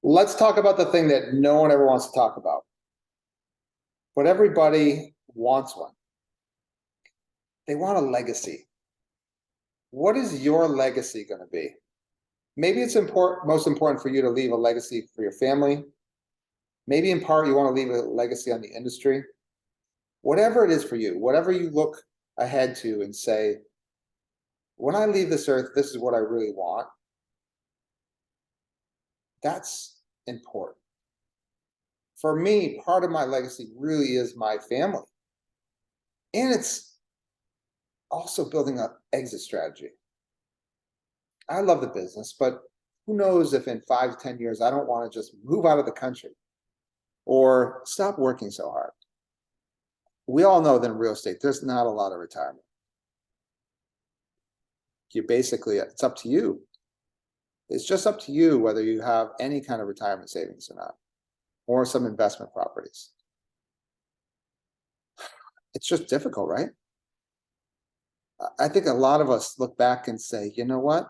Let's talk about the thing that no one ever wants to talk about, but everybody wants one. They want a legacy. What is your legacy going to be? Maybe it's most important for you to leave a legacy for your family. Maybe in part you want to leave a legacy on the industry. Whatever it is for you, whatever you look ahead to and say, when I leave this earth, this is what I really want. That's important. For me, part of my legacy really is my family. And it's also building an exit strategy. I love the business, but who knows if in 5 to 10 years, I don't want to just move out of the country or stop working so hard. We all know that in real estate, there's not a lot of retirement. It's up to you. It's just up to you whether you have any kind of retirement savings or not, or some investment properties. It's just difficult, right? I think a lot of us look back and say, you know what?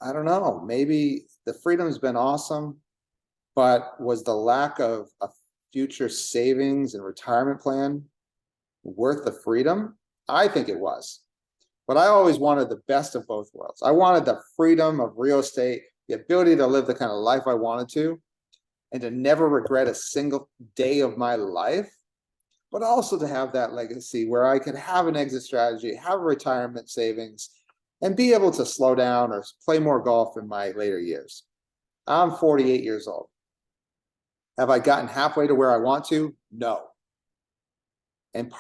I don't know, maybe the freedom's been awesome, but was the lack of a future savings and retirement plan worth the freedom? I think it was. But I always wanted the best of both worlds. I wanted the freedom of real estate, the ability to live the kind of life I wanted to, and to never regret a single day of my life, but also to have that legacy where I could have an exit strategy, have retirement savings, and be able to slow down or play more golf in my later years. I'm 48 years old. Have I gotten halfway to where I want to? No. And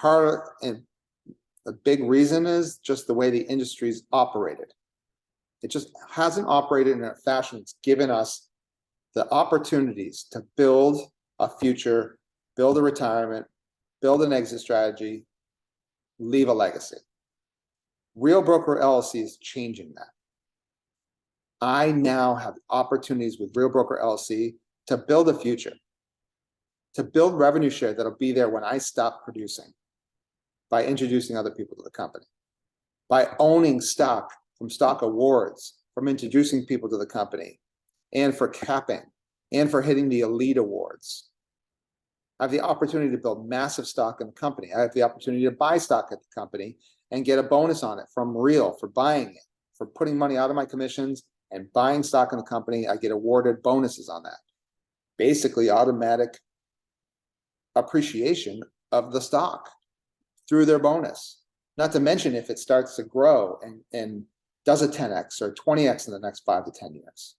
the big reason is just the way the industry's operated. It just hasn't operated in a fashion that's given us the opportunities to build a future, build a retirement, build an exit strategy, leave a legacy. Real Broker LLC is changing that. I now have opportunities with Real Broker LLC to build a future, to build revenue share that'll be there when I stop producing, by introducing other people to the company, by owning stock from stock awards, from introducing people to the company, and for capping, and for hitting the elite awards. I have the opportunity to build massive stock in the company. I have the opportunity to buy stock at the company and get a bonus on it from Real for buying it, for putting money out of my commissions and buying stock in the company. I get awarded bonuses on that. Basically automatic appreciation of the stock through their bonus. Not to mention if it starts to grow and does a 10x or 20x in the next 5 to 10 years.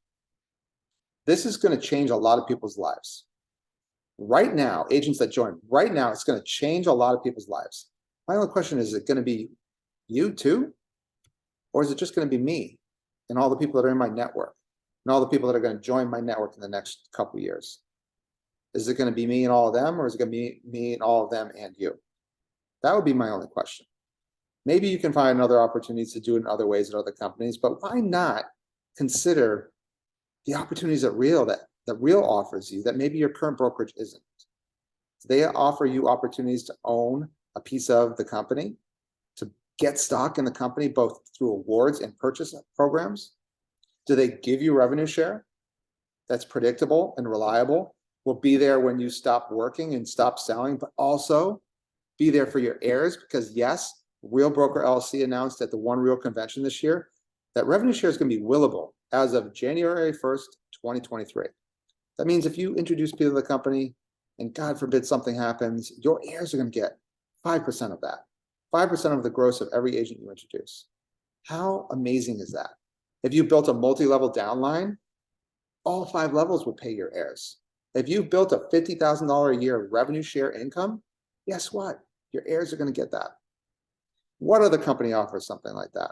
This is going to change a lot of people's lives. Right now, agents that join, right now, it's going to change a lot of people's lives. My only question is it going to be you too? Or is it just going to be me and all the people that are in my network and all the people that are going to join my network in the next couple of years? Is it going to be me and all of them, or is it going to be me and all of them and you? That would be my only question. Maybe you can find other opportunities to do it in other ways at other companies, but why not consider the opportunities that Real offers you that maybe your current brokerage isn't? They offer you opportunities to own a piece of the company, to get stock in the company, both through awards and purchase programs. Do they give you revenue share that's predictable and reliable, will be there when you stop working and stop selling, but also be there for your heirs? Because yes, Real Broker LLC announced at the One Real convention this year that revenue share is going to be willable as of January 1st, 2023. That means if you introduce people to the company and God forbid something happens, your heirs are going to get 5% of that, 5% of the gross of every agent you introduce. How amazing is that? If you built a multi-level downline, all 5 levels would pay your heirs. If you built a $50,000 a year revenue share income, guess what? Your heirs are going to get that. What other company offers something like that?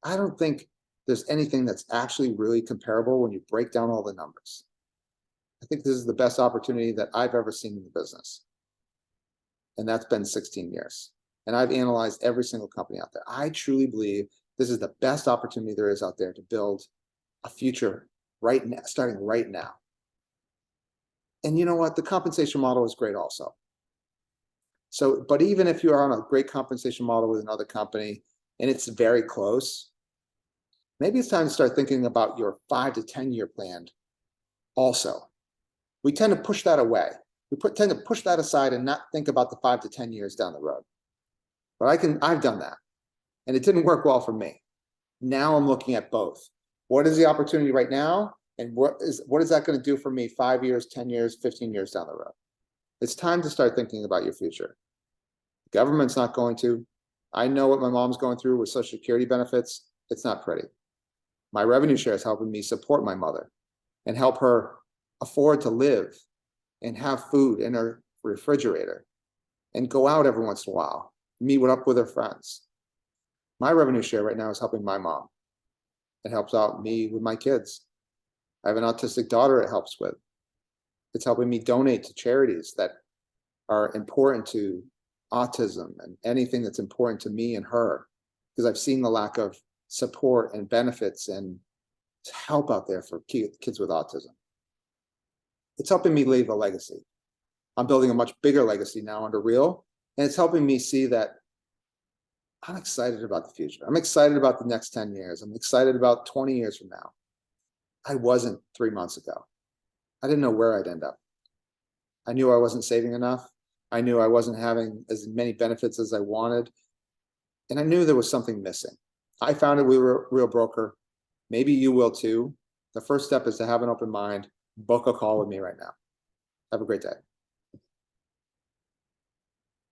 I don't think there's anything that's actually really comparable when you break down all the numbers. I think this is the best opportunity that I've ever seen in the business. And that's been 16 years. And I've analyzed every single company out there. I truly believe this is the best opportunity there is out there to build a future right now, starting right now. And you know what? The compensation model is great also. So, but even if you are on a great compensation model with another company and it's very close, maybe it's time to start thinking about your 5 to 10 year plan also. We tend to push that away. Tend to push that aside and not think about the 5 to 10 years down the road. But I've done that, and it didn't work well for me. Now I'm looking at both. What is the opportunity right now? And what is that going to do for me 5 years, 10 years, 15 years down the road? It's time to start thinking about your future. The government's not going to. I know what my mom's going through with Social Security benefits. It's not pretty. My revenue share is helping me support my mother and help her afford to live and have food in her refrigerator and go out every once in a while, meet up with her friends. My revenue share right now is helping my mom. It helps out me with my kids. I have an autistic daughter it helps with. It's helping me donate to charities that are important to autism and anything that's important to me and her, because I've seen the lack of support and benefits and help out there for kids with autism. It's helping me leave a legacy. I'm building a much bigger legacy now under Real, and it's helping me see that I'm excited about the future. I'm excited about the next 10 years. I'm excited about 20 years from now. I wasn't 3 months ago. I didn't know where I'd end up. I knew I wasn't saving enough. I knew I wasn't having as many benefits as I wanted. And I knew there was something missing. I found it with Real Broker. Maybe you will too. The first step is to have an open mind. Book a call with me right now. Have a great day.